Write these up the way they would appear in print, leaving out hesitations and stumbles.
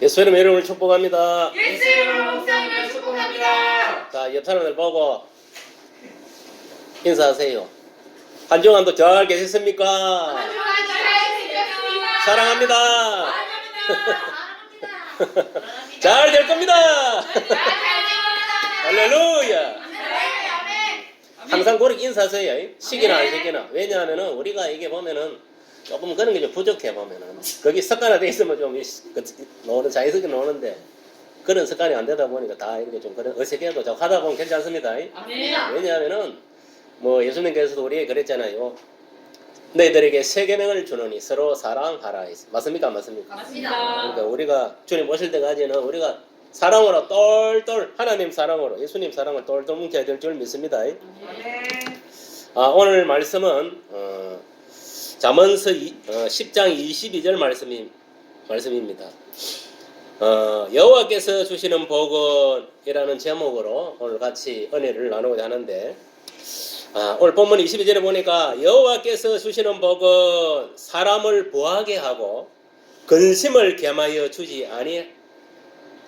예수님의 이름을 축복합니다. 예수님의 목사님을 축복합니다. 자, 옆 사람들 보고 인사하세요. 한 주간도 잘 계셨습니까? 한 주간 잘 지냈습니다. 사랑합니다. 사랑합니다. 잘 될 겁니다. 잘 됩니다. 할렐루야. 아멘. 항상 그렇게 인사하세요. 시기나 안 시기나. 왜냐하면은 우리가 이게 보면은 조금 그런 게 좀 부족해 보면은 거기 습관화돼 있으면 좀 노는 자연스럽게 노는데 그런 습관이 안 되다 보니까 다 이렇게 좀 그런 어색해도 좀 하다 보면 괜찮습니다. 아멘. 왜냐하면은 뭐 예수님께서도 우리에게 그랬잖아요. 너희들에게 세 계명을 주노니 서로 사랑하라 했어요. 맞습니까? 안 맞습니까? 맞습니다. 그러니까 우리가 주님 오실 때까지는 우리가 사랑으로 똘똘 하나님 사랑으로 예수님 사랑을 똘똘 뭉쳐야 될 줄 믿습니다. 아멘. 오늘 말씀은 잠언서 10장 22절 말씀입니다. 여호와께서 주시는 복은이라는 제목으로 오늘 같이 은혜를 나누고자 하는데 오늘 본문 22절에 보니까 여호와께서 주시는 복은 사람을 부하게 하고 근심을 겸하여 주지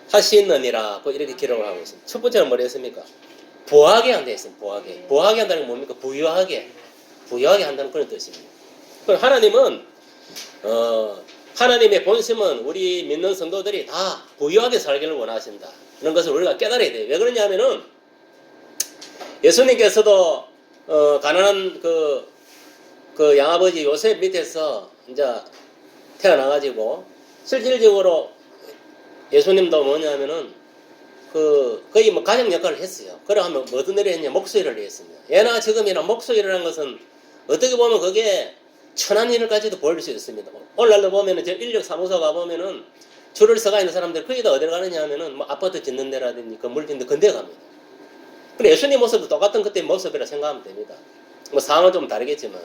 아니하시느니라 이렇게 기록을 하고 있습니다. 첫 번째는 뭐랬습니까? 부하게 한다 했습니다. 부하게 한다는 게 뭡니까? 부유하게 한다는 그런 뜻입니다. 하나님은 하나님의 본심은 우리 믿는 성도들이 다 부유하게 살기를 원하신다. 이런 것을 우리가 깨달아야 돼요. 왜 그러냐면은 예수님께서도 가난한 그 양아버지 요셉 밑에서 이제 태어나가지고 실질적으로 예수님도 뭐냐면은 거의 뭐 가정 역할을 했어요. 그러면 어떤 일을 했냐? 목소리를 했습니다. 예나 지금이나 목소리라는 것은 어떻게 보면 그게 천한 일까지도 보일 수 있습니다. 오늘날도 보면은 저 인력 사무소 가보면은 줄을 서가 있는 사람들 거의 다 어디를 가느냐 하면은 뭐 아파트 짓는 데라든지 건물 짓는 데 근데 갑니다. 근데 예수님 모습도 똑같은 그때 모습이라 생각하면 됩니다. 뭐 상황은 좀 다르겠지만.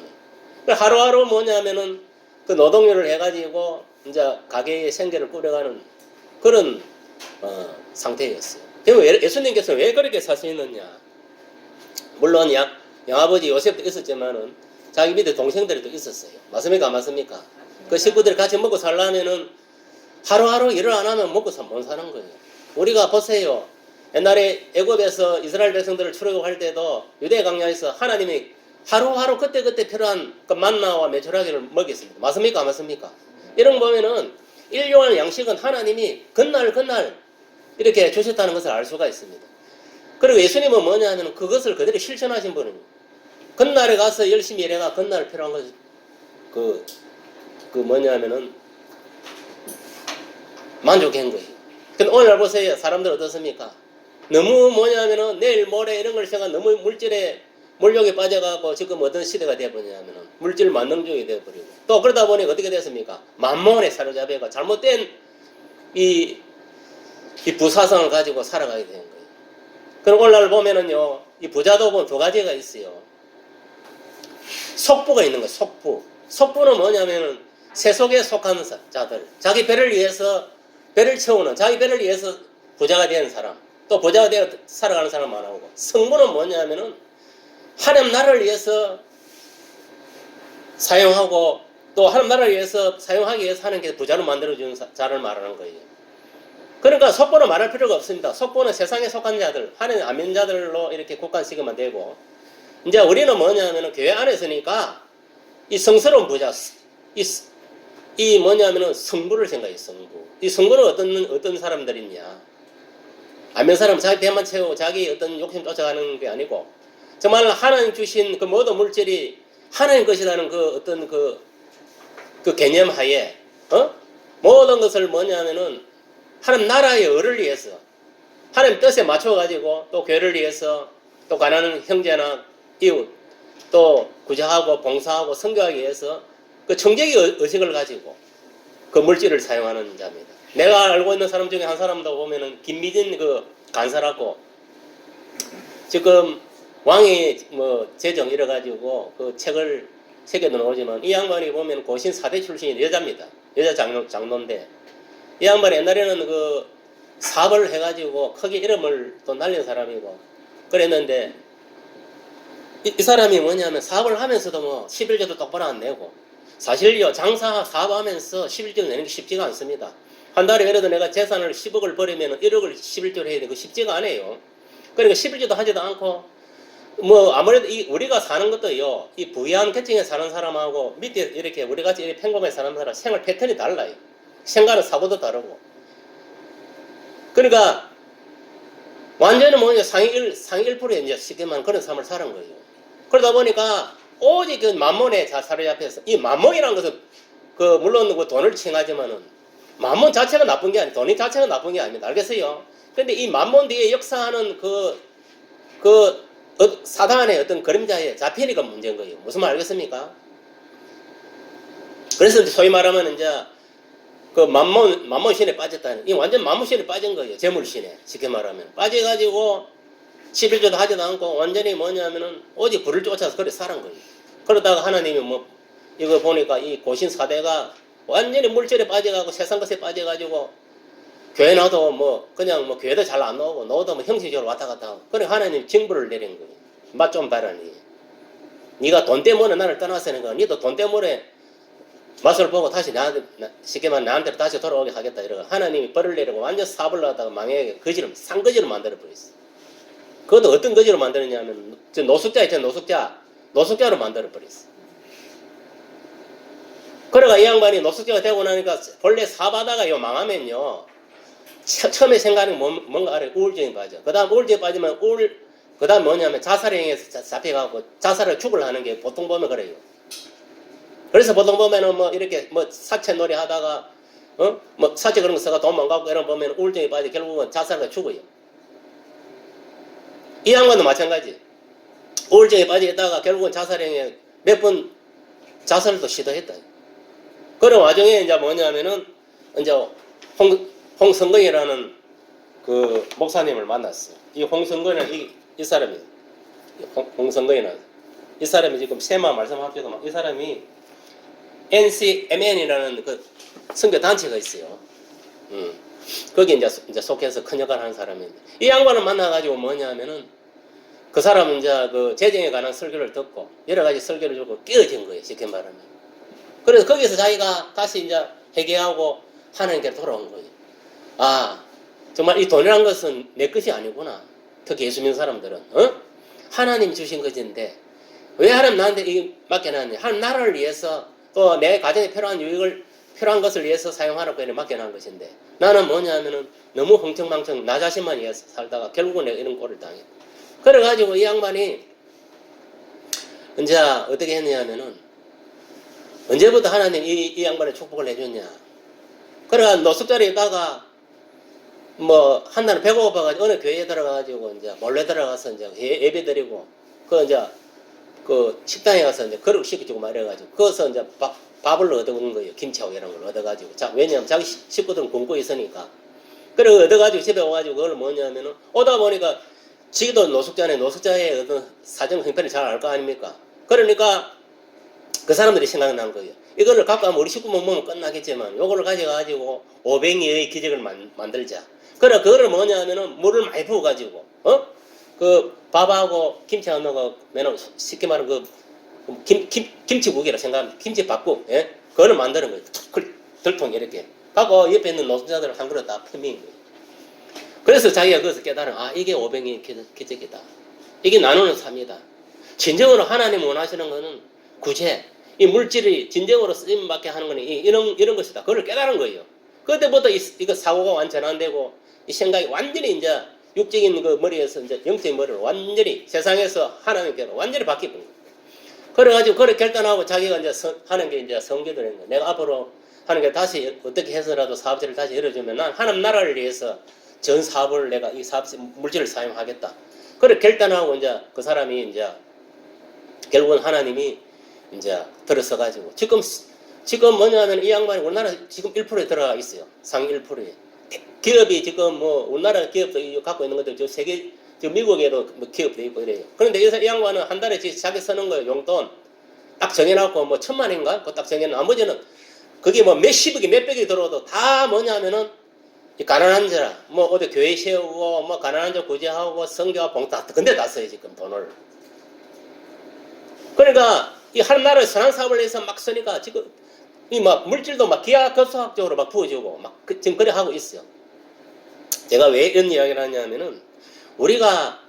하루하루 뭐냐면은 그 노동요를 해가지고 이제 가게의 생계를 꾸려가는 그런 상태였어요. 그리고 예수님께서 왜 그렇게 사시느냐? 물론 양아버지 요셉도 있었지만은 자기 밑에 동생들이 또 있었어요. 맞습니까? 안 맞습니까? 그 식구들이 같이 먹고 살려면은 하루하루 일을 안 하면 먹고 못 사는 거예요. 우리가 보세요. 옛날에 애굽에서 이스라엘 백성들을 출애굽할 때도 유대 광야에서 하나님이 하루하루 그때그때 필요한 그 만나와 메추라기를 먹였습니다. 맞습니까? 안 맞습니까? 이런 거 보면은 일용할 양식은 하나님이 그날 이렇게 주셨다는 것을 알 수가 있습니다. 그리고 예수님은 뭐냐 하면 그것을 그대로 실천하신 분입니다. 그날에 가서 열심히 일해가 그날 필요한 것이 뭐냐 하면은 만족한 거예요. 근데 오늘 보세요. 사람들 어떻습니까? 너무 뭐냐 하면은 내일 모레 이런 걸 생각 너무 물질에 몰욕에 빠져가고 지금 어떤 시대가 되어버리냐면은 물질 만능주의 되어버리고 또 그러다 보니 어떻게 됐습니까? 만몬에 사로잡혀가 잘못된 이 부사성을 가지고 살아가게 되는 거예요. 그럼 오늘날 보면은요, 이 부자도 보면 두 가지가 있어요. 속부가 있는 거예요. 속부는 뭐냐면은 세속에 속한 자들, 자기 배를 위해서 배를 채우는, 자기 배를 위해서 부자가 되는 사람, 또 부자가 되어 살아가는 사람 많아오고, 성부는 뭐냐면은 하나님 나라를 위해서 사용하고 또 하나님 나라를 위해서 사용하기 위해서 하는 게 부자로 만들어주는 자를 말하는 거예요. 그러니까 속보는 말할 필요가 없습니다. 속보는 세상에 속한 자들, 하나님 안 믿는 자들로 이렇게 국한시키면 되고, 이제 우리는 뭐냐면은 교회 안에서니까 이 성스러운 부자, 이 뭐냐면은 성부를 생각해요. 이 성부는 어떤 사람들이냐? 안 믿는 사람은 자기 배만 채우고 자기 어떤 욕심 쫓아가는 게 아니고 정말 하나님 주신 그 모든 물질이 하나님 것이라는 그 어떤 그 개념 하에 모든 것을 뭐냐면은 하나님 나라의 의를 위해서 하나님 뜻에 맞춰가지고 또 교회를 위해서 또 가난한 형제나 이웃 또 구제하고 봉사하고 선교하기 위해서 그 청지기 의식을 가지고 그 물질을 사용하는 자입니다. 내가 알고 있는 사람 중에 한 사람도 보면은 김미진 그 간사라고 지금 왕의 뭐 재정 이래가지고 그 책을 새겨도 나오지만 이 양반이 보면 고신 4대 출신인 여자입니다. 여자 장로인데 이 양반이 옛날에는 그 사업을 해가지고 크게 이름을 또 날린 사람이고 그랬는데 이 사람이 뭐냐면 사업을 하면서도 뭐 11조도 똑바로 안 내고 사실요 장사 사업하면서 11조 내는 게 쉽지가 않습니다. 한 달에 예를 들어 내가 재산을 10억을 벌이면 1억을 11조를 해야 돼. 그 쉽지가 않아요. 그러니까 11조도 하지도 않고, 뭐, 아무래도 우리가 사는 것도요, 이 부유한 계층에 사는 사람하고 밑에 이렇게 우리 같이 이렇게 평범하게 사는 사람 생활 패턴이 달라요. 생각하는 사고도 다르고. 그러니까, 완전히 뭐냐, 상위 1%에 이제 쉽게 말하면 그런 삶을 사는 거예요. 그러다 보니까, 오직 그 만몬에 사로잡혀서, 이 만몬이라는 것은, 물론 그 돈을 칭하지만은, 만몬 자체가 나쁜 게 아니에요. 돈이 자체가 나쁜 게 아닙니다. 알겠어요? 근데 이 만몬 뒤에 역사하는 사단의 어떤 그림자에 잡히니까 문제인 거예요. 무슨 말 알겠습니까? 그래서 소위 말하면 이제 그 만몬 신에 빠졌다는, 이 완전 만몬 신에 빠진 거예요. 재물 신에. 쉽게 말하면. 빠져가지고 11조도 하지도 않고 완전히 뭐냐면은 오직 불을 쫓아서 그래 사는 거예요. 그러다가 하나님이 뭐 이거 보니까 이 고신 사대가 완전히 물질에 빠져가고 세상 것에 빠져가지고 교회 나도 뭐 그냥 뭐 교회도 잘 안 나오고 나도 뭐 형식적으로 왔다 갔다 하고 그래 하나님 징벌을 내린 거예요. 맛 좀 봐라니. 네가 돈 때문에 나를 떠났으니까 니도 돈 때문에 맛을 보고 다시 나한테 쉽게 말하면 나한테 다시 돌아오게 하겠다 이러고 하나님이 벌을 내리고 완전 사업을 하다가 망하게 거지를 상거지로 만들어 버렸어. 그것도 어떤 거지로 만드느냐면 저 노숙자 있잖아 노숙자로 만들어 버렸어. 그래가 이 양반이 노숙자가 되고 나니까 본래 사바다가 요 망하면요 처음에 생각하는 뭔가 알아요. 우울증에 빠져. 그 다음 우울증에 빠지면 그 다음 뭐냐면 자살행위에서 잡혀가고 자살을 죽으려 하는 게 보통 보면 그래요. 그래서 보통 보면은 뭐 이렇게 뭐 사채놀이 하다가 뭐 사채 그런 거 써가 돈 못 갚고 이런 보면 우울증에 빠져 결국은 자살을 죽어요. 이 양반도 마찬가지. 우울증에 빠져 있다가 결국은 자살행위에 몇 번 자살도 시도했다. 그런 와중에 이제 뭐냐면은 이제 홍성근이라는 그 목사님을 만났어. 이 홍성근은 이 사람이 홍성근이라는 이 사람이 지금 세마 말씀합시다. 이 사람이 NCMN이라는 그 선교 단체가 있어요. 거기 이제 속해서 큰 역할을 하는 사람인데 이 양반을 만나가지고 뭐냐면은 그 사람은 이제 그 재정에 관한 설교를 듣고 여러 가지 설교를 듣고 깨어진 거예요. 쉽게 말하면. 그래서 거기서 자기가 다시 이제 회개하고 하나님께 돌아온 거예요. 아, 정말 이 돈이란 것은 내 것이 아니구나. 특히 예수 믿는 사람들은. 하나님 주신 것인데 왜 하나님 나한테 이 맡겨놨냐. 하나님 나라를 위해서 또 내 가정에 필요한 것을 위해서 사용하라고 이렇게 맡겨놓은 것인데 나는 뭐냐면은 너무 흥청망청 나 자신만 위해서 살다가 결국은 내가 이런 꼴을 당해. 그래가지고 이 양반이 이제 어떻게 했냐면은 언제부터 하나님 이 양반의 축복을 해줬냐. 그래가 노숙자리에 있다가 뭐 한날은 배가 고파가지고 어느 교회에 들어가가지고 이제 몰래 들어가서 이제 예배 드리고 이제 그 식당에 가서 이제 그릇 시켜주고 말해가지고 거기서 이제 밥을 얻어먹는 거예요. 김치하고 이런 걸 얻어가지고. 왜냐면 자기 식구들은 굶고 있으니까. 그래 얻어가지고 집에 와가지고 그걸 뭐냐면은 오다 보니까 지도 노숙자의 어떤 사정 형편을 잘 알 거 아닙니까? 그러니까 그 사람들이 생각난 거예요. 이거를 갖고 가면 우리 식구만 먹으면 끝나겠지만 요거를 가져가지고 오병이의 기적을 만들자. 그래 그거를 뭐냐면은 물을 많이 부어가지고 그 밥하고 김치하고 넣고 맨날 쉽게 말하면 그 김치국이라 생각하면 김치밥국 그거를 만드는 거예요. 들통 이렇게 갖고 옆에 있는 노숙자들을 한 그릇 다 퍼미는 거예요. 그래서 자기가 거기서 깨달아 이게 오병이의 기적이다. 이게 나누는 삶이다. 진정으로 하나님 원하시는 거는 구제 이 물질이 진정으로 쓰임 받게 하는 거는 이런 것이다. 그걸 깨달은 거예요. 그때부터 이거 사고가 완전 안 되고 이 생각이 완전히 이제 육적인 그 머리에서 이제 영적인 머리로 완전히 세상에서 하나님께로 완전히 바뀌는 거예요. 그래가지고 그걸 결단하고 자기가 이제 하는 게 이제 성기도를 한 거예요. 내가 앞으로 하는 게 다시 어떻게 해서라도 사업체를 다시 열어주면 난 하나님 나라를 위해서 전 사업을 내가 이 사업 물질을 사용하겠다. 그걸 결단하고 이제 그 사람이 이제 결국은 하나님이 이제 들어서가지고 지금 뭐냐면 이 양반이 우리나라 지금 1%에 들어가 있어요. 상위 1%에. 기업이 지금 뭐 우리나라 기업도 갖고 있는 것들 저 세계 저 미국에도 뭐 기업도 있고 이래요. 그런데 이 양반은 한 달에 자기 쓰는 거 용돈 딱 정해놓고 뭐 1,000만인가? 그거 딱 정해놓고 나머지는 그게 뭐 몇십억이 몇백이 들어도 다 뭐냐면은 가난한 자라 뭐 어디 교회 세우고 뭐 가난한 자 구제하고 성교와 봉사 근데 다 써요 지금 돈을. 그러니까 이 하나님 나라의 선한 사업을 해서 막 쓰니까 지금 이 막 물질도 막 기하급수학적으로 막 부어주고 막 지금 그래 하고 있어요. 제가 왜 이런 이야기를 하냐면은 우리가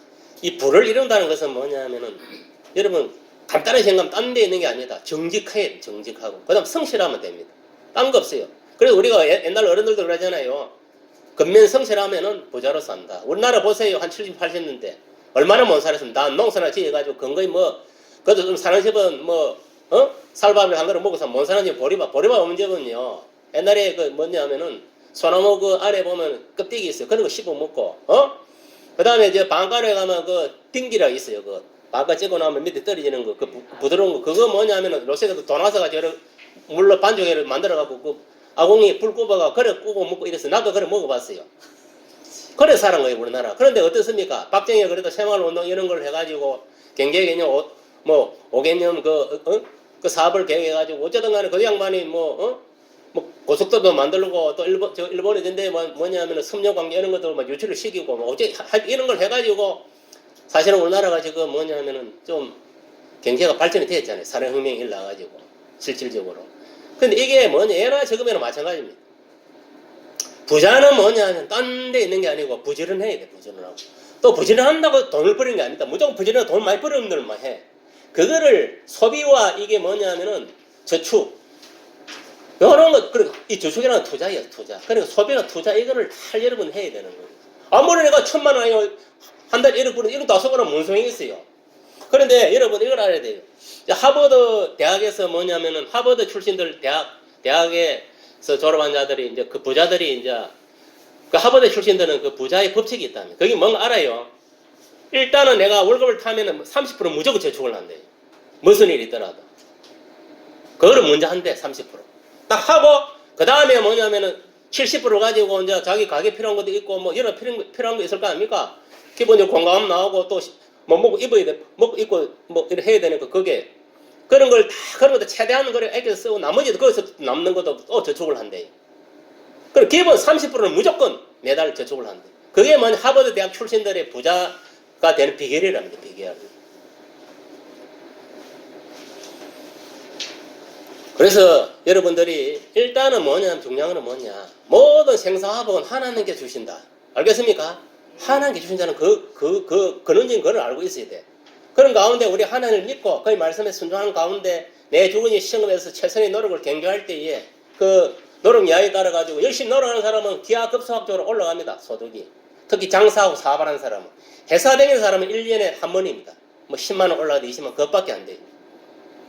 이 부를 이룬다는 것은 뭐냐면은 여러분 간단하게 생각하면 딴 데 있는 게 아니다. 정직해야 돼, 정직하고. 그 다음 성실하면 됩니다. 딴 거 없어요. 그래서 우리가 옛날 어른들도 그러잖아요. 근면 성실하면은 부자로 산다. 우리나라 보세요. 한 70, 80년대. 얼마나 못 살았습니다. 난 농사나 지어가지고 근거에 뭐, 그래도 좀 사는 집은 뭐, 살밥을 한 그릇 먹고서 못 사는 집 보리밥 없는 집은요. 옛날에 그 뭐냐면은 소나무 그 아래 보면 껍데기 있어요. 그런 거 씹어 먹고, 그 다음에 이제 방가루에 가면 그 딩기라 있어요. 그 방가 찍고 나면 밑에 떨어지는 거, 그 부드러운 거. 그거 뭐냐면은 요새도 돈 와서가지고 물로 반죽을 만들어갖고 그 아궁이 불 꼽아가 그래 꼽아 먹고 이래서 나도 그래 먹어봤어요. 그래 사는 거예요 우리나라. 그런데 어떻습니까? 박정희가 그래도 생활운동 이런 걸 해가지고 경제개념 뭐 5개념 그 사업을 계획해가지고 어쩌든 간에 그 양반이 뭐 고속도로도 만들고 또 일본에 근데 뭐냐면은 섬유관계 이런 것도 막 유출을 시키고 뭐 어째 이런 걸 해가지고 사실은 우리나라가 지금 뭐냐면은 좀 경제가 발전이 됐잖아요. 산업혁명이 일어나가지고 실질적으로. 근데 이게 뭐냐, 예나 지금이나 마찬가지입니다. 부자는 뭐냐면 딴 데 있는 게 아니고 부지런해야 돼, 부지런하고. 또 부지런한다고 돈을 버리는 게 아니다. 무조건 부지런하고 돈 많이 버리는 놈들만 해. 그거를 소비와 이게 뭐냐면은 저축. 요런 것, 그리고 이 저축이라는 투자예요, 투자. 그러니까 소비나 투자 이거를 다 여러분 해야 되는 거예요. 아무리 내가 1,000만 원이고 한 달에 1억 버는 1억 다섯 거는 뭔 소용이 있어요. 그런데 여러분 이걸 알아야 돼요. 하버드 대학에서 뭐냐면은 하버드 출신들 대학에서 졸업한 자들이 이제 그 부자들이 이제 그 하버드 출신들은 그 부자의 법칙이 있다면 그게 뭔가 알아요. 일단은 내가 월급을 타면은 30% 무조건 저축을 한대요. 무슨 일이 있더라도. 그거를 먼저 한대 30%. 딱 하고 그 다음에 뭐냐면은 70% 가지고 이제 자기 가게 필요한 것도 있고 뭐 여러 필요한 거 있을 거 아닙니까? 기본적으로 건강하면 나오고 또 뭐 먹고 입어야 돼. 먹고 입고 뭐 이렇게 해야 되니까 그게 그런 걸 다 그런 것도 최대한 그래 애껴서 쓰고 나머지도 거기서 남는 것도 또 저축을 한대요. 그럼 기본 30%는 무조건 매달 저축을 한대. 그게 뭐냐 하버드 대학 출신들의 부자가 되는 비결이랍니다. 비결. 그래서 여러분들이 일단은 뭐냐 중요한 건 뭐냐 모든 생사화복은 하나님께 주신다. 알겠습니까? 하나님께 주신다는 근원적인 그걸 알고 있어야 돼. 그런 가운데 우리 하나님을 믿고 그의 말씀에 순종하는 가운데 내 주군이 시험에서 최선의 노력을 경주할 때에 그 노력 이하에 따라가지고 열심히 노력하는 사람은 기하급수학적으로 올라갑니다. 소득이. 특히 장사하고 사업하는 사람은. 회사 다니는 사람은 1년에 한 번입니다. 뭐 10만 원 올라가도 20만 원 그것밖에 안 돼요.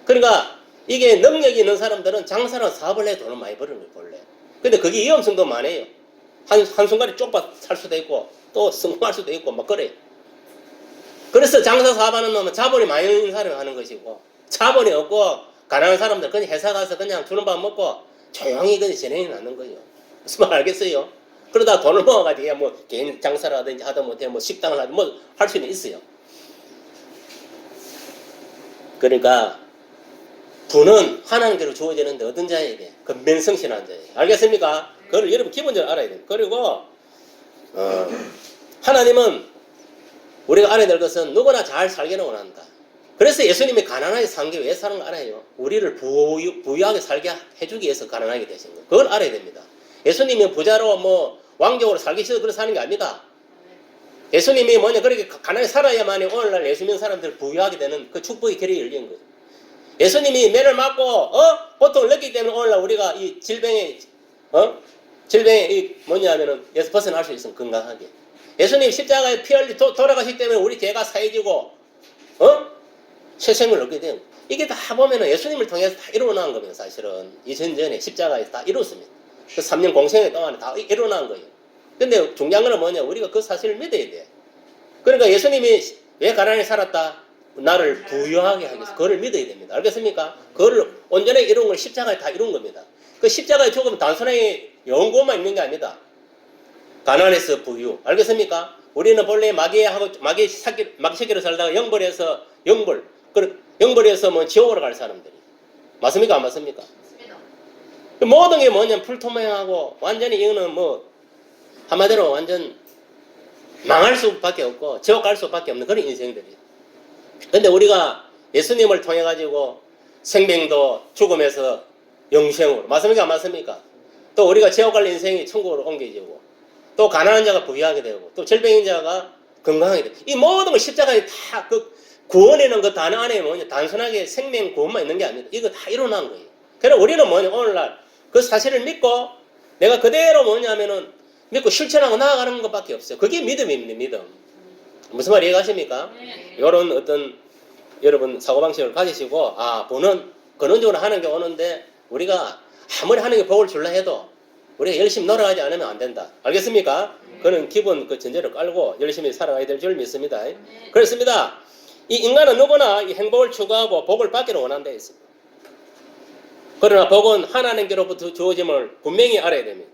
그러니까 이게 능력이 있는 사람들은 장사랑 사업을 해 돈을 많이 버는 거예요 본래. 근데 그게 위험성도 많아요. 한순간에 쪽박 살 수도 있고 또 성공할 수도 있고 막 그래요. 그래서 장사 사업하는 놈은 자본이 많이 있는 사람이 하는 것이고 자본이 없고 가난한 사람들 그냥 회사 가서 그냥 주는 밥 먹고 조용히 그냥 진행이 나는 거예요. 무슨 말 알겠어요? 그러다 돈을 모아가지고 뭐 개인 장사를 하든지 하다 못해 뭐 식당을 하든지 뭐 할 수는 있어요. 그러니까 부는 하나님께로 주어지는데 어떤 자에게? 근면성실한 자에게. 알겠습니까? 그걸 여러분 기본적으로 알아야 돼요. 그리고 하나님은 우리가 알아야 될 것은 누구나 잘 살기를 원한다. 그래서 예수님이 가난하게 산 게 왜 사는 거 알아요? 우리를 부유하게 살게 해주기 위해서 가난하게 되신 거예요. 그걸 알아야 됩니다. 예수님이 부자로 뭐 왕족으로 살기 싫어서 그렇게 사는 게 아닙니다. 예수님이 뭐냐 그렇게 가난하게 살아야만이 오늘날 예수 믿는 사람들 부유하게 되는 그 축복의 길이 열린 거예요. 예수님이 매를 맞고 고통을 느끼기 때문에 오늘날 우리가 이 질병이 이 뭐냐면은 여기서 벗어날 수 있으면 건강하게. 예수님 십자가에 피 흘리 돌아가시기 때문에 우리 죄가 사해지고 새 생을 얻게 돼요. 이게 다 보면은 예수님을 통해서 다 일어난 겁니다. 사실은 이전전에 십자가에서 다 이뤘습니다. 그 3년 공생의 동안에 다 일어난 거예요. 근데 중요한 건 뭐냐 우리가 그 사실을 믿어야 돼. 그러니까 예수님이 왜 가난하게 살았다? 나를 부유하게 하기 위해서 그거를 믿어야 됩니다. 알겠습니까? 그거를 온전히 이룬 걸 십자가에 다 이룬 겁니다. 그 십자가의 죽음은 단순하게 영고만 있는 게 아니다. 가난해서 부유. 알겠습니까? 우리는 본래 마귀 새끼로 살다가 영벌에서 뭐 지옥으로 갈 사람들이. 맞습니까? 안 맞습니까? 맞습니다. 모든 게 뭐냐면 풀토명하고 완전히 이거는 뭐 한마디로 완전 망할 수밖에 없고 지옥 갈 수밖에 없는 그런 인생들이에요. 근데 우리가 예수님을 통해 가지고 생명도 죽음에서 영생으로. 맞습니까? 안 맞습니까? 또 우리가 지옥 갈 인생이 천국으로 옮겨지고, 또 가난한 자가 부유하게 되고, 또 질병인 자가 건강하게 되고, 이 모든 걸 십자가에 다 그 구원이라는 그 단어 안에 뭐냐, 단순하게 생명 구원만 있는 게 아닙니다. 이거 다 일어난 거예요. 그래서 우리는 뭐냐, 오늘날 그 사실을 믿고 내가 그대로 뭐냐면은 믿고 실천하고 나아가는 것밖에 없어요. 그게 믿음입니다. 믿음. 무슨 말 이해가십니까? 이런 어떤 여러분 사고방식을 가지시고, 보는 근원적으로 하는 게 오는데 우리가 아무리 하는 게 복을 줄라 해도 우리가 열심히 노력하지 않으면 안 된다. 알겠습니까? 그는 기본 그 전제를 깔고 열심히 살아가야 될 줄 믿습니다. 그렇습니다. 이 인간은 누구나 이 행복을 추구하고 복을 받기를 원한다 했습니다. 그러나 복은 하나님께로부터 주어짐을 분명히 알아야 됩니다.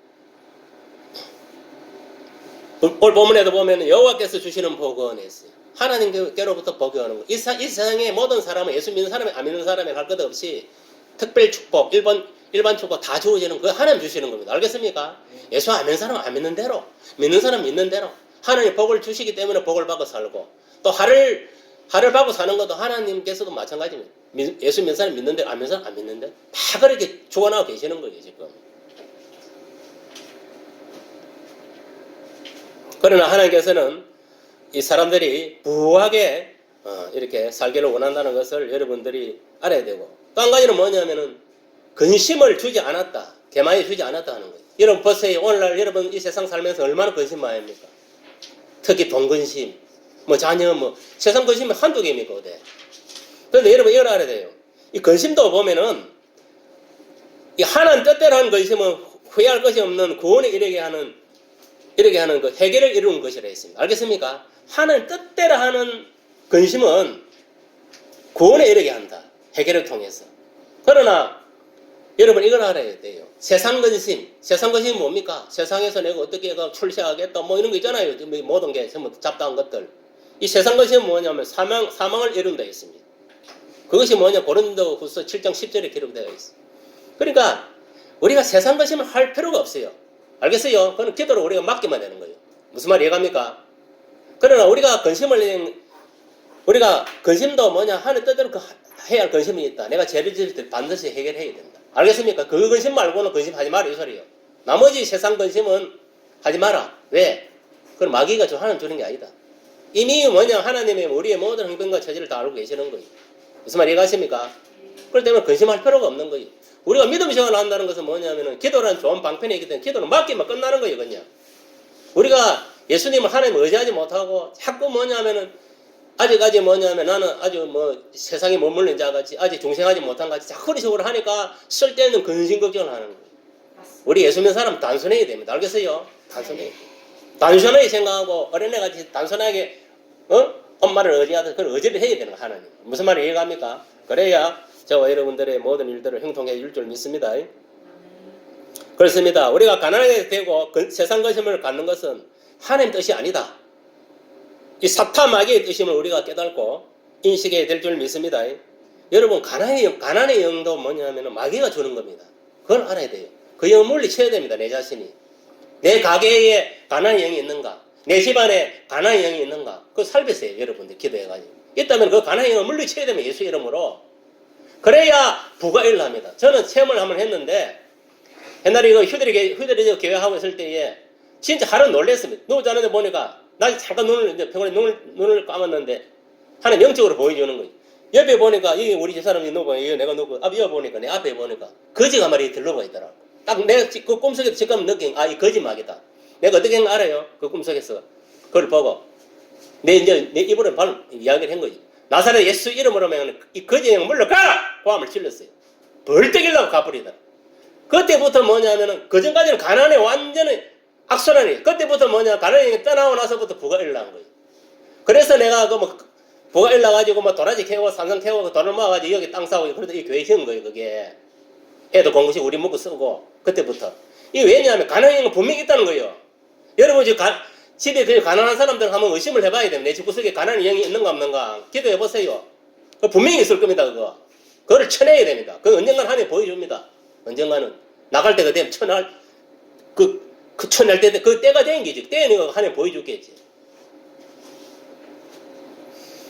오늘 본문에도 보면 여호와께서 주시는 복은 했어요. 하나님께로부터 복이 오는 거. 이 세상의 모든 사람은 예수 믿는 사람이 안 믿는 사람이 할 것 없이 특별 축복, 일반 축복 다 주어지는 거 하나님 주시는 겁니다. 알겠습니까? 예수 안 믿는 사람은 안 믿는 대로, 믿는 사람은 믿는 대로 하나님 복을 주시기 때문에 복을 받고 살고, 또 하를 받고 사는 것도 하나님께서도 마찬가지입니다. 예수 믿는 사람 믿는 대로, 안 믿는 사람 안 믿는 대로 다 그렇게 주관하고 계시는 거예요, 지금. 그러나 하나님께서는 이 사람들이 부하게 이렇게 살기를 원한다는 것을 여러분들이 알아야 되고, 또 한 가지는 뭐냐면은 근심을 주지 않았다, 개만이 주지 않았다 하는 거예요. 여러분 보세요. 오늘날 여러분 이 세상 살면서 얼마나 근심 많이 합니까? 특히 돈 근심, 뭐 자녀, 뭐 세상 근심이 한두 개입니까? 어때? 그런데 여러분 이걸 알아야 돼요. 이 근심도 보면은 이 하나님 뜻대로 하는 근심은 후회할 것이 없는 구원에 이르게 하는 그 해결을 이루는 것이라 했습니다. 알겠습니까? 하나님 뜻대로 하는 근심은 구원에 이르게 한다. 해결을 통해서. 그러나 여러분 이걸 알아야 돼요. 세상 근심이 뭡니까? 세상에서 내가 어떻게 출세하겠다 뭐 이런 거 있잖아요. 모든 게 전부 잡다한 것들. 이 세상 근심은 뭐냐면 사망을 이룬다 했습니다. 그것이 뭐냐? 고린도후서 7장 10절에 기록되어 있어요. 그러니까 우리가 세상 근심을 할 필요가 없어요. 알겠어요? 그건 기도로 우리가 맡기만 되는 거예요. 무슨 말 이해갑니까? 그러나 우리가 근심도 뭐냐? 하늘 뜻대로 해야 할 근심이 있다. 내가 죄를 지을 때 반드시 해결해야 된다. 알겠습니까? 그 근심 말고는 근심하지 마라 이 소리예요. 나머지 세상 근심은 하지 마라. 왜? 그건 마귀가 하나님 주는 게 아니다. 이미 뭐냐? 하나님의 우리의 모든 행동과 처지를 다 알고 계시는 거예요. 무슨 말 이해가십니까? 그렇기 때문에 근심할 필요가 없는 거예요. 우리가 믿음 생활을 한다는 것은 뭐냐면은 기도라는 좋은 방편이 있기 때문에 기도는 맡기면 끝나는 거예요, 그냥. 우리가 예수님을 하나님 의지하지 못하고 자꾸 뭐냐면은 아직까지 뭐냐면 나는 아주 뭐 세상에 머물는 자 같이 아직 중생하지 못한 같이 자꾸 그런 식으로 하니까 쓸데없는 근심 걱정을 하는 거예요. 우리 예수 믿는 사람 단순해야 됩니다. 알겠어요? 단순하게 생각하고 어린애같이 단순하게 엄마를 의지하듯 그런 의지를 해야 되는 거 하나님. 무슨 말이 이해갑니까? 그래야 저와 여러분들의 모든 일들을 형통해 줄 줄 믿습니다. 그렇습니다. 우리가 가난하게 되고 세상 근심을 갖는 것은 하나님 뜻이 아니다. 이 사탄 마귀의 뜻임을 우리가 깨닫고 인식해야 될 줄 믿습니다. 여러분 가난의 영도 뭐냐면 마귀가 주는 겁니다. 그걸 알아야 돼요. 그 영을 물리쳐야 됩니다. 내 자신이. 내 가게에 가난의 영이 있는가? 내 집안에 가난의 영이 있는가? 그거 살펴세요. 여러분들 기도해가지고. 있다면 그 가난의 영을 물리쳐야 되면 예수 이름으로. 그래야 부가 일어납니다. 저는 체험을 한번 했는데 옛날에 이거 휴대리 교회하고 있을 때에 진짜 하루 놀랬습니다. 누워 자는데 보니까 나 잠깐 병원에 눈을 감았는데 하나님 영적으로 보여주는 거예요. 옆에 보니까 이게 우리 집사람이 누구, 이거 내가 누구, 옆에 보니까 내 앞에 보니까 거지가 말이 들러가 있더라고. 딱 내가 그 꿈속에서 지금 느낀 이 거짓말이다. 내가 어떻게 알아요? 그 꿈속에서 그걸 보고 내 입으로 바로 이야기를 한 거지. 나사렛 예수 이름으로 하면 이 거지 영 물러가라! 고함을 질렀어요. 벌떡 일어나고 가버리더라. 그때부터 뭐냐면은 그전까지는 가난에 완전히 악순환이. 그때부터 뭐냐 가난이 떠나고 나서부터 부가 일어난 거예요. 그래서 내가 부가 일어나가지고 도라지 캐고 산성 캐고 돈을 모아가지고 여기 땅 사고 그래도 이 교회 지은 거예요. 그게 애도 공부식 우리 먹고 쓰고 그때부터. 이게 왜냐하면 가난이 분명히 있다는 거예요. 여러분 지금 집에 그 가난한 사람들 한번 의심을 해봐야 됩니다. 내 집구석에 가난의 영이 있는가 없는가 기도해보세요. 분명히 있을 겁니다. 그거를 쳐내야 됩니다. 그건 언젠가는 하나님 보여줍니다. 언젠가는 나갈 때가 되면 쳐낼 쳐낼 때 그 때가 된 게지. 때는 거 하나님 보여줬겠지.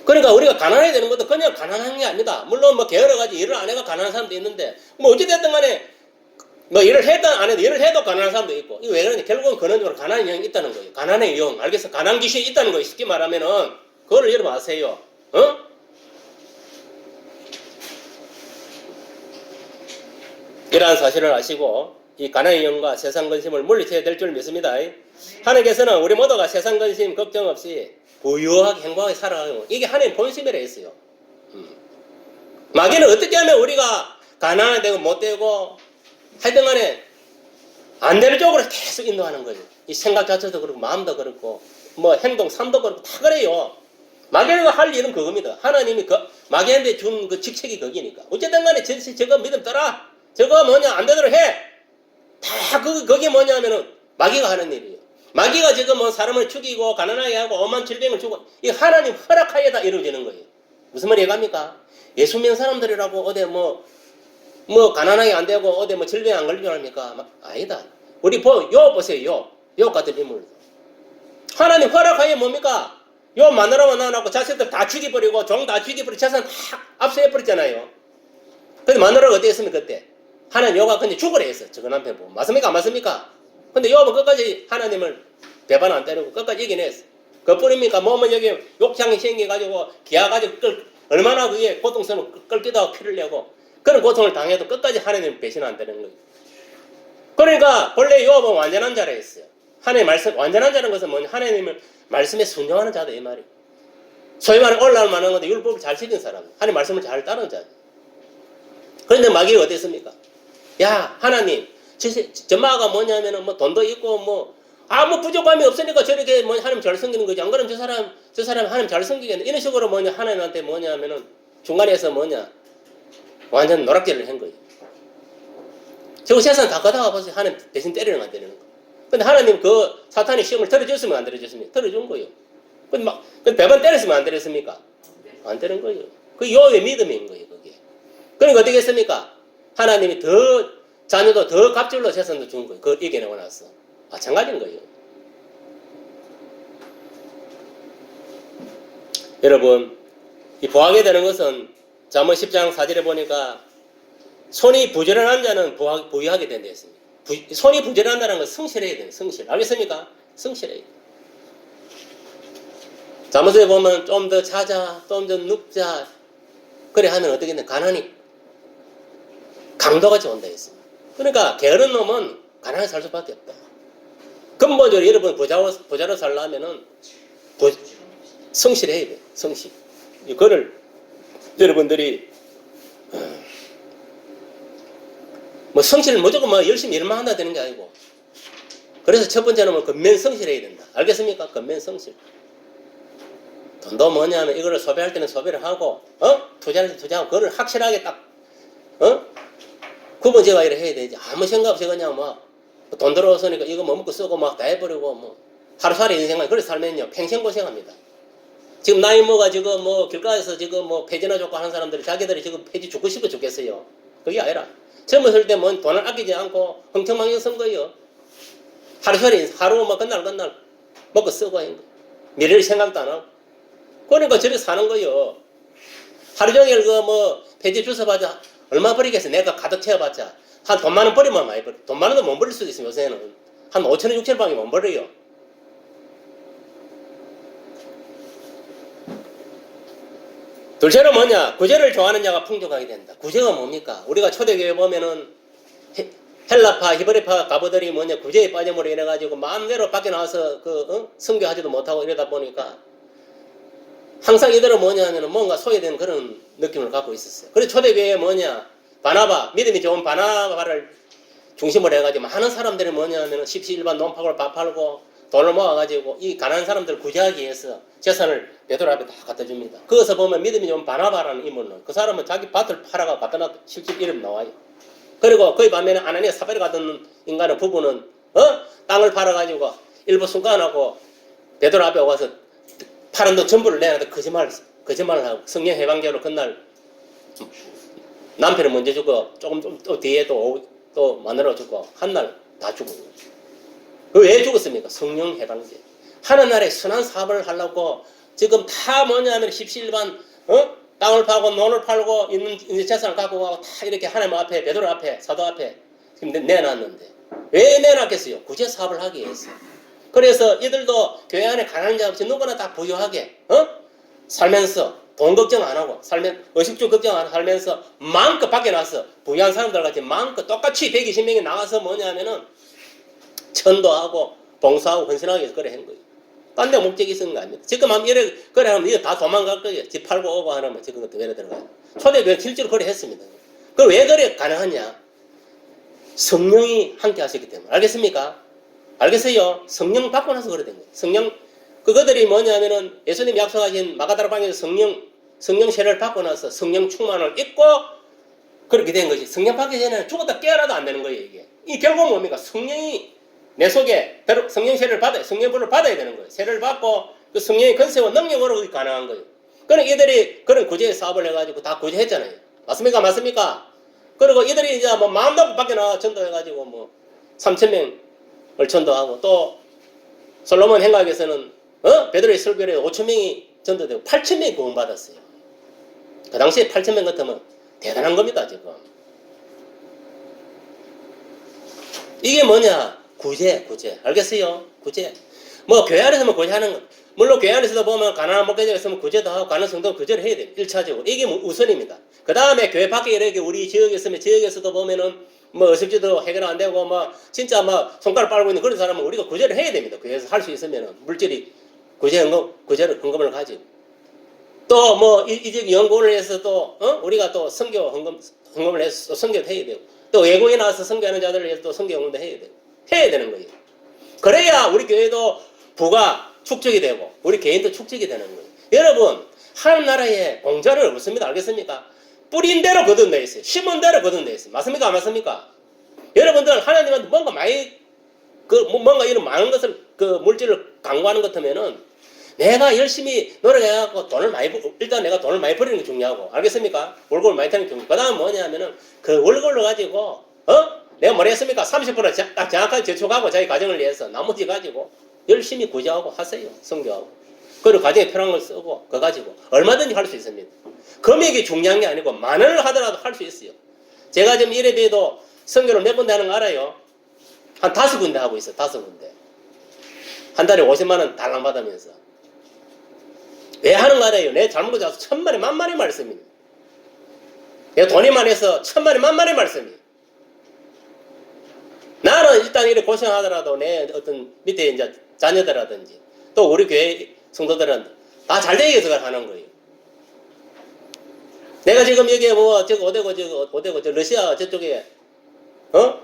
그러니까 우리가 가난해야 되는 것도 그냥 가난한 게 아니다. 물론 여러 가지 일을 안 해가 가난한 사람도 있는데 어찌됐든 간에 뭐 일을 했다 안 해도 일을 해도 가난한 사람도 있고. 이거 왜 그러냐? 결국은 근원적으로 가난의 영이 있다는 거예요. 가난의 영. 알겠어? 가난 귀신이 있다는 거예요. 쉽게 말하면은 그거를 여러분 아세요. 어? 이러한 사실을 아시고 이 가난의 영과 세상 근심을 물리쳐야 될 줄 믿습니다. 하나님께서는 우리 모두가 세상 근심 걱정 없이 부유하게 행복하게 살아가요. 이게 하나님 본심이라 했어요. 마귀는 어떻게 하면 우리가 가난하게 되고 못되고 하여튼 간에 안 되는 쪽으로 계속 인도하는 거예요. 이 생각 자체도 그렇고 마음도 그렇고 뭐 행동 삶도 그렇고 다 그래요. 마귀가 할 일은 그겁니다. 하나님이 마귀한테 준 그 직책이 거기니까. 어쨌든 간에 저거 믿음 떠라. 저거 뭐냐 안 되도록 해. 다 그게 뭐냐면은 마귀가 하는 일이에요. 마귀가 지금 뭐 사람을 죽이고 가난하게 하고 엄한 질병을 주고 이 하나님 허락하에 다 이루어지는 거예요. 무슨 말이 갑니까? 예수 믿는 사람들이라고 어디 뭐 가난하게 안 되고 어디 뭐 질병 안 걸리지 합니까? 아니다. 우리 요 보세요. 요 같은 인물. 하나님 허락하에 뭡니까? 요 마누라만 나놓고 자식들 다 죽여버리고 종 다 죽여버리고 재산 다 압수해버렸잖아요. 근데 마누라가 어디 했습니까 그때? 하나님 요가 근데 죽으라 했어. 저거 남편 보고. 맞습니까? 안 맞습니까? 근데 요업은 끝까지 하나님을 배반 안 때리고 끝까지 이겨냈어. 그뿐입니까? 몸은 여기 욕창이 생겨가지고 기아가지고 얼마나 그게 고통스러워 끌기도 하고 피를 내고 그런 고통을 당해도 끝까지 하나님 배신 안 되는 거예요. 그러니까 본래 요업은 완전한 자라 했어요. 하나님 말씀 완전한 자라는 것은 뭐냐? 하나님을 말씀에 순종하는 자다 이 말이에요. 소위 말하는 올라올 만한 건데 율법을 잘 지킨 사람, 하나님 말씀을 잘 따르는 자죠. 그런데 마귀가 어땠습니까? 야 하나님 저마가 뭐냐면은 뭐 돈도 있고 뭐 아무 부족함이 없으니까 저렇게 뭐 하나님 잘 섬기는 거지. 안 그러면 저 사람 하나님 잘 섬기겠네. 이런 식으로 뭐냐 하나님한테 뭐냐면은 중간에서 뭐냐 완전 노락질을 한 거예요. 저거 재산 다 걷다가 보세요. 하나님 대신 때리는 거 안 때리는 거. 근데 하나님 그 사탄이 시험을 들어줬으면 안 들어줬습니까? 들어준 거예요. 근데 막 배반 때렸으면 안 때렸습니까? 안 때린 거예요. 그 요의 믿음인 거예요. 그게. 그러니까 어떻게 했습니까? 하나님이 더 자녀도 더 갑절로 재산도 준 거예요. 그걸 이겨내고 나서. 마찬가지인 거예요. 여러분, 이 보하게 되는 것은 잠언 10장 4절에 보니까 손이 부지런한 자는 부유하게 된다 했습니다. 손이 부지런하다는 건 성실해야 돼요. 성실. 알겠습니까? 성실해야 돼요. 잠언에 보면 좀 더 자자, 좀 더 눕자. 그래 하면 어떻게 되나? 가난이 강도같이 온다 했습니다. 그러니까 게으른 놈은 가난하게 살 수밖에 없다. 근본적으로 여러분 부자로 살려면은 성실해야 돼. 성실. 이거를 여러분들이 뭐 성실을 무조건 뭐 열심히 일만 한다 되는 게 아니고. 그래서 첫 번째는 뭐 근면 성실해야 된다. 알겠습니까? 근면 성실. 돈도 뭐냐면 이거를 소비할 때는 소비를 하고 투자할 때 투자하고 그거를 확실하게 딱 구분지어가 이래 해야 되지. 아무 생각 없이 그냥 돈 들어왔으니까 이거 뭐 먹고 쓰고 막 다 해버리고 뭐 하루살이 인생만 그렇게 살면요 평생 고생합니다. 지금 나이 먹어가지고 뭐 길가에서 지금 뭐 폐지나 줬고 하는 사람들이 자기들이 지금 폐지 죽고 싶어 죽겠어요. 그게 아니라 젊었을 때 뭐 돈을 아끼지 않고 흥청망청 쓴 거예요. 하루살이 하루 뭐 끝날 먹고 쓰고 하는 거. 미래를 생각도 안 하고. 그러니까 저렇게 사는 거예요. 하루 종일 그 뭐 폐지 주워봤자 얼마 버리겠어. 내가 가득 채워봤자 한 돈 많은 버리면 많이 버려. 돈 많은 건 못 버릴 수도 있어요. 요새는 한 5천원 6천원밖에 못 버려요. 둘째는 뭐냐? 구제를 좋아하는 자가 풍족하게 된다. 구제가 뭡니까? 우리가 초대교회 보면은 헬라파, 히브리파 가부들이 뭐냐 구제에 빠짐으로 인해가지고 마음대로 밖에 나와서 선교하지도 못하고 이러다 보니까 항상 이들은 뭐냐 하면은 뭔가 소외된 그런 느낌을 갖고 있었어요. 그래서 초대교회에 뭐냐 바나바, 믿음이 좋은 바나바를 중심으로 해가지고 많은 사람들이 뭐냐 하면은 십시일반 논파골 밥 팔고 돈을 모아가지고 이 가난한 사람들을 구제하기 위해서 재산을 베드로 앞에 다 갖다 줍니다. 거기서 보면 믿음이 좋은 바나바라는 인물은 그 사람은 자기 밭을 팔아가 갖다 놔도 실질 이름 나와요. 그리고 거기 반면에 아나니아 사바리 같은 인간의 부부는 땅을 팔아가지고 일부 순간하고 베드로 앞에 와서 파는 돈 전부를 내는데 거짓말을 하고 성령 해방제로 그날 남편을 먼저 주고 조금 또 뒤에 또 마누라 주고 한 날 다 죽은 거예요. 그 왜 죽었습니까? 성령 해방제. 하늘나라에 선한 사업을 하려고 지금 다 뭐냐면 십시일반 땅을 파고 논을 팔고 있는 재산을 갖고 가고 다 이렇게 하나님 앞에 베드로 앞에 사도 앞에 지금 내놨는데 왜 내놨겠어요? 구제 사업을 하기 위해서. 그래서 이들도 교회 안에 가난한 자 없이 누구나 다 부유하게 살면서 돈 걱정 안 하고 의식주 걱정 안 하고 살면서 마음껏 밖에 나서 부유한 사람들 같이 마음껏 똑같이 120명이 나가서 뭐냐면은 천도하고 봉사하고 헌신하기 위해서 그래 한 거예요. 딴 데 목적이 있는 거 아닙니까? 지금 하면 이래 그래 하면 이거 다 도망갈 거예요. 집 팔고 오고 하면 지금 것도 왜 들어가요? 초대교회 실제로 그래 했습니다. 그럼 왜 그래 가능하냐? 성령이 함께 하셨기 때문에. 알겠습니까? 알겠어요? 성령 받고 나서 그래 된 거예요. 성령 그것들이 뭐냐면은 예수님이 약속하신 마가다라 방에서 성령 세례를 받고 나서 성령 충만을 입고 그렇게 된 것이. 성령 받기 전에는 죽었다 깨어나도 안 되는 거예요. 이게 이 결국 뭡니까? 성령이 내 속에 성령 세례를 받아야 성령불을 받아야 되는 거예요. 세례를 받고 그 성령의 권세와 능력으로 그게 가능한 거예요. 그럼 이들이 그런 구제 사업을 해가지고 다 구제했잖아요. 맞습니까? 맞습니까? 그리고 이들이 이제 뭐 마음 놓고 밖에 나가 전도해가지고 뭐 3,000명을 전도하고 또 솔로몬 행각에서는 베드로의 설교에 5,000명이 전도되고 8,000명이 구원받았어요. 그 당시에 8,000명 같으면 대단한 겁니다. 지금 이게 뭐냐? 구제. 알겠어요? 구제. 뭐 교회 안에서 뭐 구제하는 거. 물론 교회 안에서도 보면 가난한 목회자가 있으면 구제도 하고 가난한 성도는 구제를 해야 돼요. 1차적으로. 이게 우선입니다. 그 다음에 교회 밖에 이렇게 우리 지역에 있으면 지역에서도 보면은 뭐 의식주도 해결 안 되고 뭐 진짜 막 손가락 빨고 있는 그런 사람은 우리가 구제를 해야 됩니다. 교회에서 할 수 있으면은 물질이 구제를 헌금을 가지고 또 뭐 이제 연구를 해서 또 우리가 또 선교 헌금을 해서 선교도 해야 되고 또 외국에 나와서 선교하는 자들을 위해서 또 선교 헌금도 해야 되는 거예요. 그래야 우리 교회도 부가 축적이 되고 우리 개인도 축적이 되는 거예요. 여러분 하나님 나라에 공짜는 없습니다. 알겠습니까? 뿌린 대로 거둔 데 있어요. 심은 대로 거둔 데 있어요. 맞습니까? 안 맞습니까? 여러분들 하나님한테 뭔가 많이 뭔가 이런 많은 것을 그 물질을 강구하는 것 같으면은 내가 열심히 노력해갖고 일단 내가 돈을 많이 버리는 게 중요하고 알겠습니까? 월급을 많이 타는 게 중요하고 그 다음 뭐냐면은 그 월급을 가지고 내가 뭐라 했습니까? 30% 딱 정확하게 저축하고 자기 가정을 위해서 나머지 가지고 열심히 구제하고 하세요. 선교하고. 그리고 가정에 필요한 걸 쓰고 그거 가지고 얼마든지 할 수 있습니다. 금액이 중요한 게 아니고 만 원을 하더라도 할 수 있어요. 제가 지금 이래봬도 선교를 몇 군데 하는 거 알아요? 한 5군데 하고 있어요. 5군데. 한 달에 50만 원 달랑 받으면서. 왜 하는 거 알아요? 내 잘못 잡아서 1,000마리 만마리 말씀입니다. 내가 돈이 많아서 1,000마리 만마리 말씀이에요. 나는 일단 이렇게 고생하더라도 내 어떤 밑에 이제 자녀들이라든지 또 우리 교회 성도들은 다 잘 되기 위해서 하는 거예요. 내가 지금 여기에 뭐 저거 어디고 저 러시아 저쪽에 그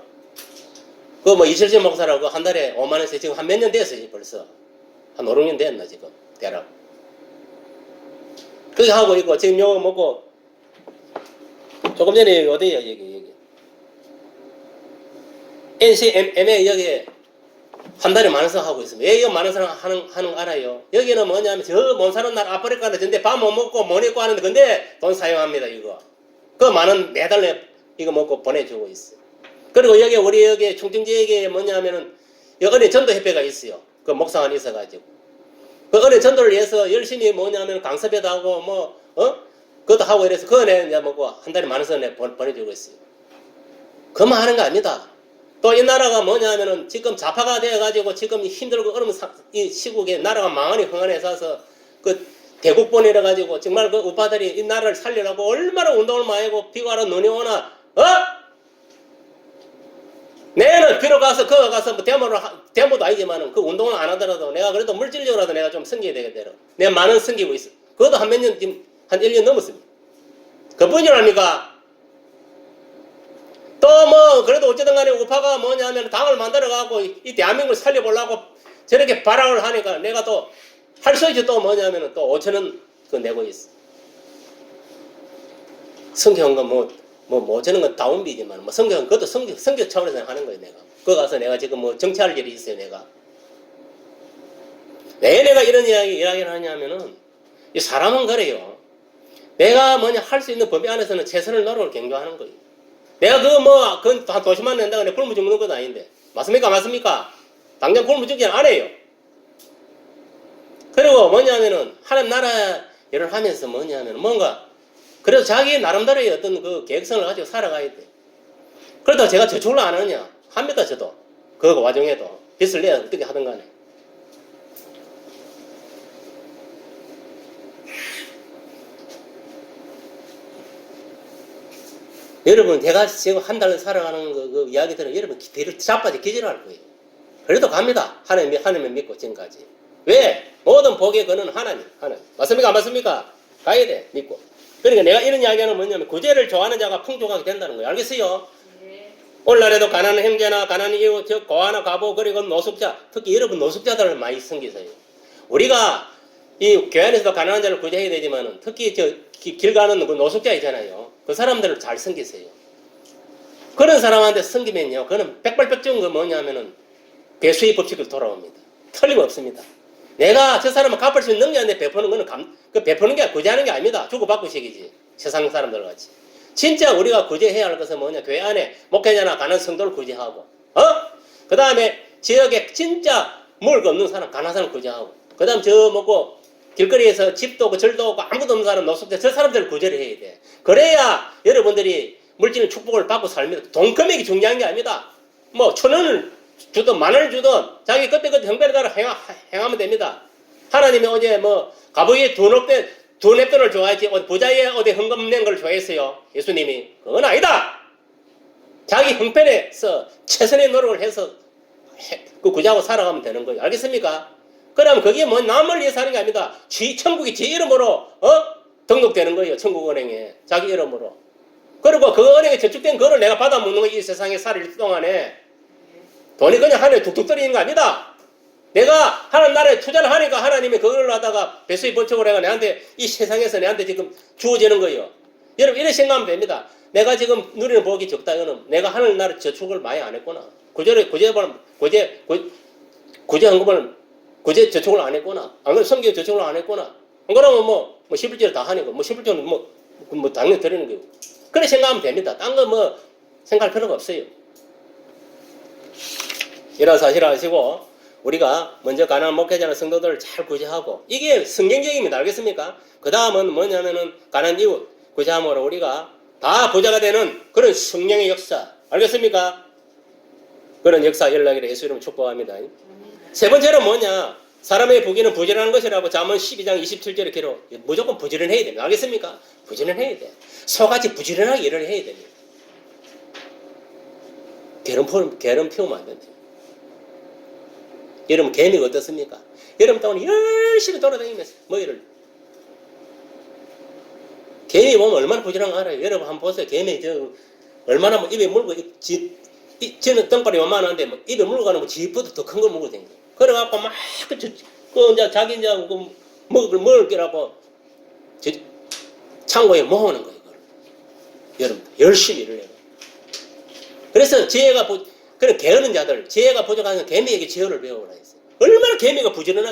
뭐 이철진 목사라고 한 달에 5만 원씩 지금 한 몇 년 됐어요. 벌써 한 5, 6년 됐나 지금 대략. 그렇게 하고 있고 지금 요거 먹고 조금 전에 어디야 여기 NCMA 여기 한 달에 10,000원 하고 있습니다. 왜 이거 10,000원 하는 거 알아요? 여기는 뭐냐면 저 먼 사람 나라 아프리카는 전데 밥 못 먹고 못 입고 하는데 근데 돈 사용합니다 이거. 그 10,000원 매달 이거 먹고 보내주고 있어요. 그리고 우리 여기 충청지역에 뭐냐면은 여기 은혜 전도협회가 있어요. 그 목사관이 있어가지고 그 은혜 전도를 위해서 열심히 뭐냐면 강습회도 하고 그것도 하고 이래서 그 은혜 이제 먹고 한 달에 10,000원 보내주고 있어요. 그만 하는 거 아닙니다. 또 이 나라가 뭐냐면은 지금 좌파가 되어가지고 지금 힘들고 어려운 이 시국에 나라가 망하니 흥한에 사서 그 대국본 이래가지고 정말 그 우파들이 이 나라를 살리려고 얼마나 운동을 많이 하고 비가 와라 눈이 오나 내는 비로 가서 그거 가서 뭐 데모도 아니지만은 그 운동을 안 하더라도 내가 그래도 물질적으로라도 내가 좀 섬겨야 되겠대로 내가 많은 섬기고 있어. 그것도 한 몇 년 지금 한 1년 넘었습니다. 그뿐이랍니까? 또 뭐 그래도 어쨌든 간에 우파가 뭐냐면 당을 만들어갖고 이 대한민국을 살려보려고 저렇게 발악을 하니까 내가 또 할 수 있지 또 뭐냐면 또 5,000원 그 내고 있어. 성경은 뭐 5,000원 건 다운비지만 뭐 성경은 그것도 성교 차원에서 하는 거예요 내가. 그거 가서 내가 지금 뭐 정치할 일이 있어요 내가. 왜 내가 이런 이야기를 하냐면은 이 사람은 그래요. 내가 할 수 있는 범위 안에서는 최선을 노력을 강조하는 거예요. 내가 그건 한 도시만 낸다고 내가 굶어 죽는 것도 아닌데. 맞습니까? 맞습니까? 당장 굶어 죽기는 안 해요. 그리고 뭐냐면은, 하나님 나라 일을 하면서 뭔가, 그래서 자기 나름대로의 어떤 그 계획성을 가지고 살아가야 돼. 그러다 제가 저축을 안 하느냐? 합니다, 저도. 그 와중에도. 빚을 내야 어떻게 하든 간에. 여러분, 제가 지금 한 달 살아가는 그 이야기 들으면 여러분 뒤를 자빠져 기절할 거예요. 그래도 갑니다. 하나님을 믿고 지금까지. 왜? 모든 복의 근은 하나님. 맞습니까? 안 맞습니까? 가야 돼. 믿고. 그러니까 내가 이런 이야기하는 뭐냐면 구제를 좋아하는 자가 풍족하게 된다는 거예요. 알겠어요? 네. 오늘날에도 가난한 형제나 가난한 이웃, 즉 고아나 가보 그리고 노숙자, 특히 여러분 노숙자들을 많이 섬기세요. 우리가 이 교회 안에서도 가난한 자를 구제해야 되지만 특히 길 가는 그 노숙자 있잖아요. 그 사람들을 잘 섬기세요. 그런 사람한테 섬기면요, 그는 백발백중 그 뭐냐면은 배수의 법칙을 돌아옵니다. 틀림없습니다. 내가 저 사람을 갚을 수 있는 능력인데 베푸는 거는 그 베푸는 게 구제하는 게 아닙니다. 주고받고 식이지. 세상 사람들 같이. 진짜 우리가 구제해야 할 것은 뭐냐? 교회 안에 목회자나 가난 성도를 구제하고, 그 다음에 지역에 진짜 먹을 거 없는 사람, 가난한 사람 구제하고, 그 다음 저 먹고 길거리에서 집도 없고 절도 없고 아무도 없는 사람 노숙자, 저 사람들을 구제를 해야 돼. 그래야 여러분들이 물질 축복을 받고 삽니다. 돈 금액이 중요한 게 아닙니다. 뭐 1,000원을 주든 10,000원을 주든 자기 그때그때 형편에 따라 행하면 됩니다. 하나님이 어제 뭐 가보기에 돈 냅돈을 좋아했지 어디 부자에 어디 헌금 낸 걸 좋아했어요. 예수님이. 그건 아니다. 자기 형편에서 최선의 노력을 해서 그 구자하고 살아가면 되는 거예요. 알겠습니까? 그러면 그게 뭐 남을 위해서 하는 게 아닙니다. 천국이 제 이름으로 등록되는 거예요. 천국은행에 자기 이름으로. 그리고 그 은행에 저축된 거를 내가 받아먹는 거예요. 이 세상에 살을 동안에. 돈이 그냥 하늘에 툭툭 떨어지는 거 아닙니다. 내가 하나님 나라에 투자를 하니까 하나님이 그걸 하다가 배수의 법칙을 해가 내한테 이 세상에서 내한테 지금 주어지는 거예요. 여러분 이렇게 생각하면 됩니다. 내가 지금 누리는 복이 적다. 이거는 내가 하늘 나라에 저축을 많이 안 했구나. 구제 저축을 안 했구나. 안 그러면 성경 저축을 안 했구나. 안 그러면 뭐 11조를 다 하니까 뭐 11조는 뭐 당연히 드리는 거예요. 그렇게 생각하면 됩니다. 딴 거 뭐 생각할 필요가 없어요. 이런 사실을 아시고 우리가 먼저 가난한 목회자나 성도들을 잘 구제하고 이게 성경적입니다. 알겠습니까? 그 다음은 뭐냐면은 가난한 이웃 구제함으로 우리가 다 부자가 되는 그런 성령의 역사. 알겠습니까? 그런 역사 연락이라 예수 이름으로 축복합니다. 세 번째는 뭐냐? 사람의 부귀는 부지런한 것이라고 잠언 12장 27절에 기록. 무조건 부지런해야 됩니다. 알겠습니까? 부지런해야 돼. 소같이 부지런하게 일을 해야 됩니다. 게으름 피우면 안 된다. 여러분 개미가 어떻습니까? 여러분 동안 열심히 돌아다니면서 뭐이를 개미 보면 얼마나 부지런한 거 알아요. 여러분 한번 보세요. 개미 얼마나 뭐 입에 물고 저는 똥발이 요만한데 뭐 입에 물고 가는 거 집보다 더 큰 걸 물고 다니는 거예요. 그래갖고 막 이제 자기 이제 먹을 게라고 창고에 모으는 거예요. 여러분 열심히 일을 해요. 그래서 그런 게으른 자들, 지혜가 부족한 개미에게 지혜를 배우라 했어요. 얼마나 개미가 부지런하게